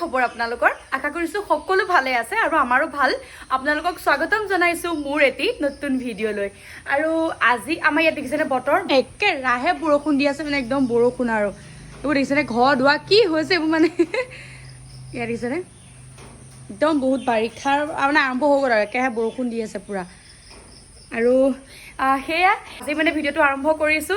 খবৰ আপোনালোকৰ আশা কৰিছো সকলো ভালে আছে আৰু আমাৰো ভাল আপোনালোকক স্বাগতম জনাইছো মোৰ এটি নতুন ভিডিও লৈ আৰু আজি আমাৰ ইয়াত দেখিছেনে বতৰ একে ৰাহে বৰষুণ দি আছে মানে একদম বৰষুণ আৰু এইবোৰ দেখিছেনে ঘৰ দুৱা কি হৈছে এইবোৰ মানে ইয়াত দেখিছেনে একদম বহুত বাৰিষাৰ মানে আৰম্ভ হৈ গ'ল আৰু একেহে বৰষুণ দি আছে পুৰা আৰু হেয়া আজি মানে ভিডিওটো আৰম্ভ কৰিছো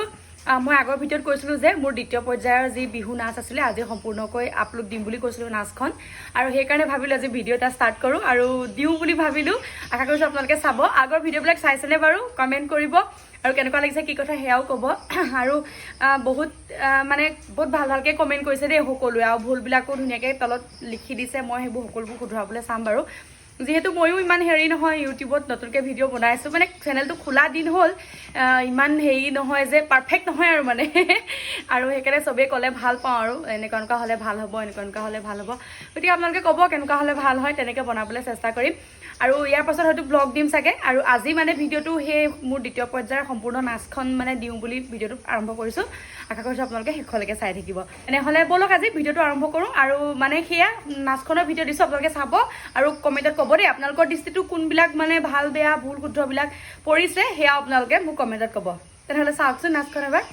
মই আগৰ ভিডিওত কৈছিলো যে মোৰ দ্বিতীয় পৰ্যায়ৰ যি বিহু নাচ আছিলে আজি সম্পূৰ্ণকৈ আপলোড দিম বুলি কৈছিলো নাচখন আৰু সেই কাৰণে ভাবিলো আজি ভিডিও এটা ষ্টাৰ্ট কৰো আৰু দিও বুলি ভাবিলো আশা কৰিছো আপোনালোকে চাব আগৰ ভিডিওবিলাক চাইছেনে বাৰু কমেন্ট কৰিব আৰু কেনেকুৱা লাগিছে কি কথা হেয়াও ক'ব আৰু বহুত মানে বহুত ভাল ভালকে কমেন্ট কৰিছে দেই সকলোৱে আৰু ভুলবিলাকো ধুনীয়াকৈ তলত লিখি দিছে মই সেইবোৰ সকলোবোৰ শুধৰাবলৈ চাম বাৰু যেহেতু ময়ো ইমান হেৰি নহয় ইউটিউবত নতুনকৈ ভিডিঅ' বনাইছো মানে চেনেলটো খোলা দিন হ'ল ইমান হেৰি নহয় যে পাৰফেক্ট নহয় আৰু মানে আৰু সেইকাৰণে চবেই ক'লে ভাল পাওঁ আৰু এনেকুৱা হ'লে ভাল হ'ব এনেকুৱা হ'লে ভাল হ'ব গতিকে আপোনালোকে ক'ব কেনেকুৱা হ'লে ভাল হয় তেনেকৈ বনাবলৈ চেষ্টা কৰিম আৰু ইয়াৰ পাছত হয়তো ব্লগ দিম চাগে আৰু আজি মানে ভিডিঅ'টো সেই মোৰ দ্বিতীয় পৰ্যায়ৰ সম্পূৰ্ণ নাচখন মানে দিওঁ বুলি ভিডিঅ'টো আৰম্ভ কৰিছোঁ আশা কৰিছোঁ আপোনালোকে শেষলৈকে চাই থাকিব এনেহ'লে ব'লক আজি ভিডিঅ'টো আৰম্ভ কৰোঁ আৰু মানে সেয়া নাচখনৰ ভিডিঅ' দিছোঁ আপোনালোকে চাব আৰু কমেণ্টত ক'ব দেই আপোনালোকৰ দৃষ্টিটো কোনবিলাক মানে ভাল বেয়া ভুল শুদ্ধবিলাক পৰিছে সেয়া আপোনালোকে মোক কমেণ্টত ক'ব তেনেহ'লে চাওকচোন নাচখন এবাৰ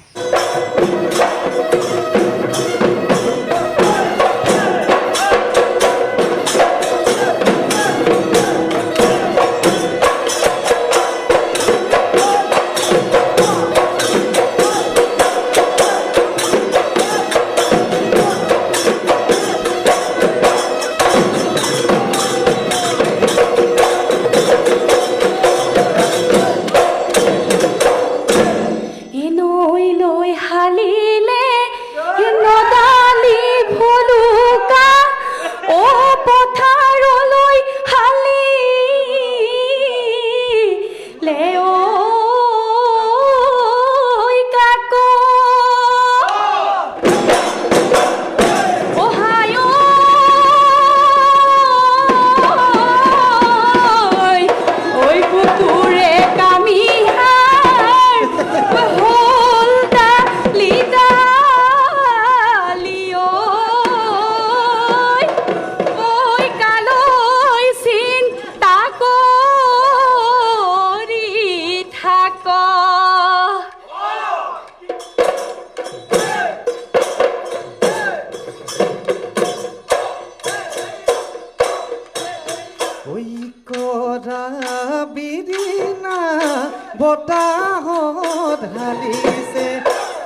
বতাহত ঢালিছে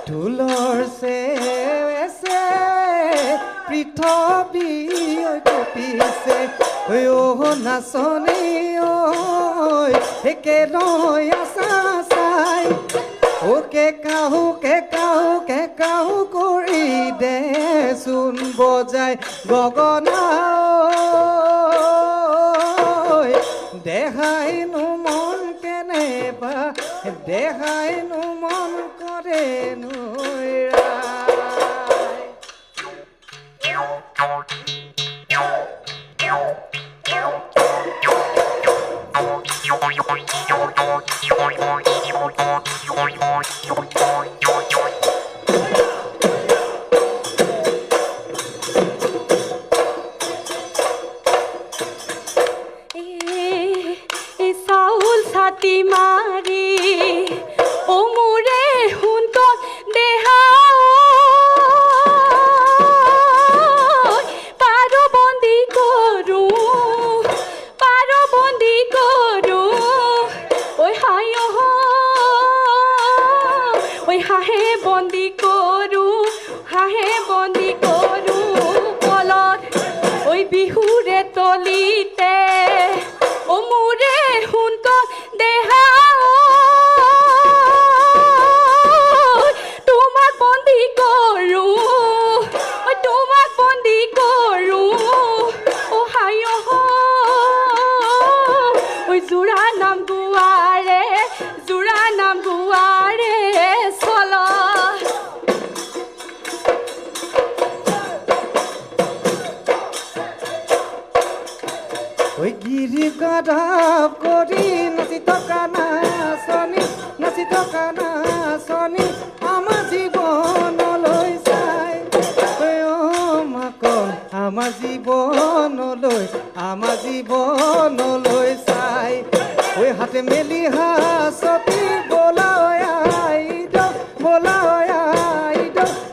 ঢোলৰ চেৱে পৃথিৱী কঁপিছে অ' নাচনী ঐ একেলৈ আছা চাই ওকে কাহু কৰি দেচোন বজাই গগনা দেখাইনো মন কেনেবা দেখাইনো মন কৰে নৈৰা মাৰি ও মোৰে হুন্ত দেহা পাৰবন্দী কৰো ঐ হাঁহে বন্দী কৰো কলত ঐ বিহুৰে তলিতে ও মোৰে হুন্ত দেহা তোমাক বন্দী কৰো ও হাই ঐ জোৰা নাম গুৱাৰে চল ঐ গিৰি গাধাব কৰি নাচি থকা নাচনী আমাৰ জীৱনলৈ চাই আমাৰ জীৱনলৈ চাই ঐ হাতে মেলি হাঁচতি বোলা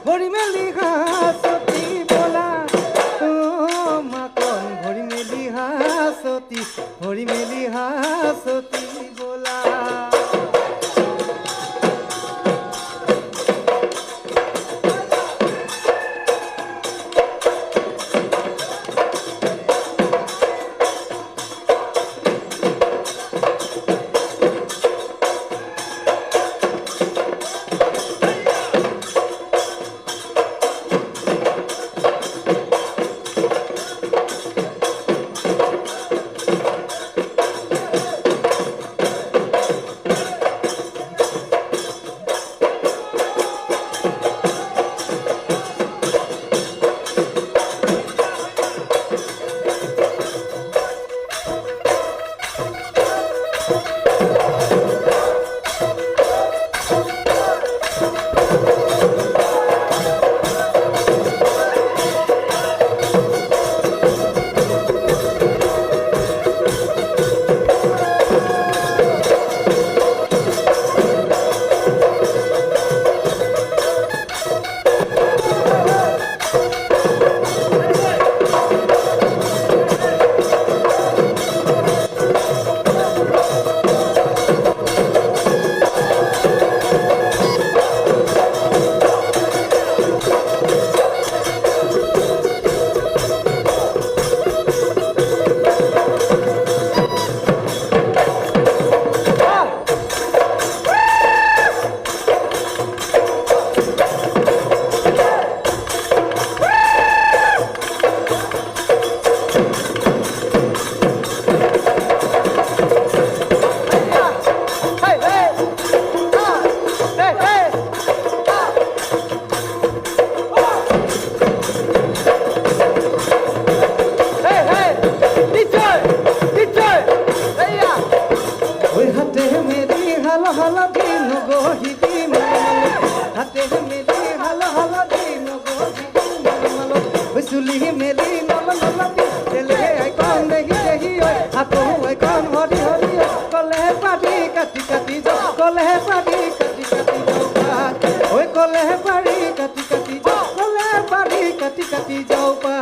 ভৰি মেলি হাঁচতি বোলা মাকন ভৰি মেলি হাঁচতি বোলা চুলি মেলি কলেহে পাৰি কাটি কাটি যাওঁ কলেহে পাৰি কাটি কাটি যাওঁ ঐ কলেহে পাৰি কাটি কাটি যাওঁ কলেহে পাৰি কাটি কাটি যাওঁ পা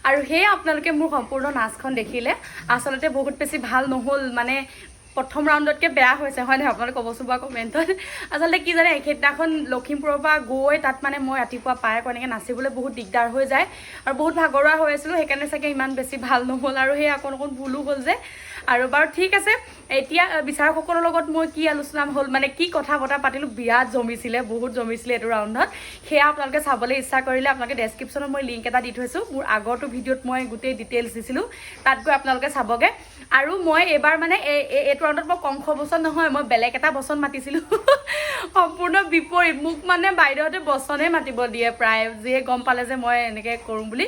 আৰু সেই আপোনালোকে মোৰ সম্পূৰ্ণ নাচখন দেখিলে আচলতে বহুত বেছি ভাল নহ'ল মানে প্ৰথম ৰাউণ্ডতকৈ বেয়া হৈছে হয় নহয় আপোনালোকে ক'বচোন বা কমেণ্টত আচলতে কি জানে সেইদিনাখন লখিমপুৰৰ পৰা গৈ তাত মানে মই ৰাতিপুৱা পাই এনেকৈ নাচিবলৈ বহুত দিগদাৰ হৈ যায় আৰু বহুত ভাগৰুৱা হৈ আছিলোঁ সেইকাৰণে চাগে ইমান বেছি ভাল নহ'ল আৰু সেই অকণ ভুলো হ'ল যে আৰু বাৰু ঠিক আছে এতিয়া বিচাৰকসকলৰ লগত মই কি আলোচনা হ'ল মানে কি কথা বতৰা পাতিলোঁ বিৰাট জমিছিলে বহুত জমিছিলে এইটো ৰাউণ্ডত সেয়া আপোনালোকে চাবলৈ ইচ্ছা কৰিলে আপোনালোকে ডেছক্ৰিপশ্যনত মই লিংক এটা দি থৈছোঁ মোৰ আগৰটো ভিডিঅ'ত মই গোটেই ডিটেইলছ দিছিলোঁ তাত গৈ আপোনালোকে চাবগৈ আৰু মই এইবাৰ মানে এইটো ৰাউণ্ডত মই কংস বচন নহয় মই বেলেগ এটা বচন মাতিছিলোঁ সম্পূৰ্ণ বিপৰীত মোক মানে বাইদেউহঁতে বচনেই মাতিব দিয়ে প্ৰায় যিয়ে গম পালে যে মই এনেকৈ কৰোঁ বুলি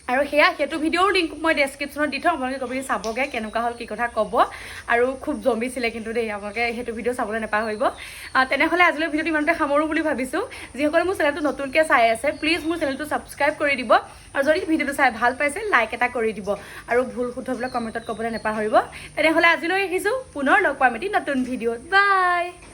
আৰু সেইটো ভিডিঅ'ৰ লিংক মই ডেছক্ৰিপশ্যনত দি থওঁ আপোনালোকে কবি চাবগৈ কেনেকুৱা হ'ল কি কথা ক'ব আৰু খুব জমিছিলে কিন্তু দেই আপোনালোকে সেইটো ভিডিঅ' চাবলৈ নাপাহৰিব তেনেহ'লে আজিলৈ ভিডিঅ'টো ইমানতে সামৰোঁ বুলি ভাবিছোঁ যিসকলে মোৰ চেনেলটো নতুনকৈ চাই আছে প্লিজ মোৰ চেনেলটো ছাবস্ক্ৰাইব কৰি দিব আৰু যদি ভিডিঅ'টো চাই ভাল পাইছে লাইক এটা কৰি দিব আৰু ভুল শুদ্ধবিলাক কমেণ্টত ক'বলৈ নাপাহৰিব তেনেহ'লে আজিলৈ আহিছোঁ পুনৰ লগ পাম এটি নতুন ভিডিঅ'ত বাই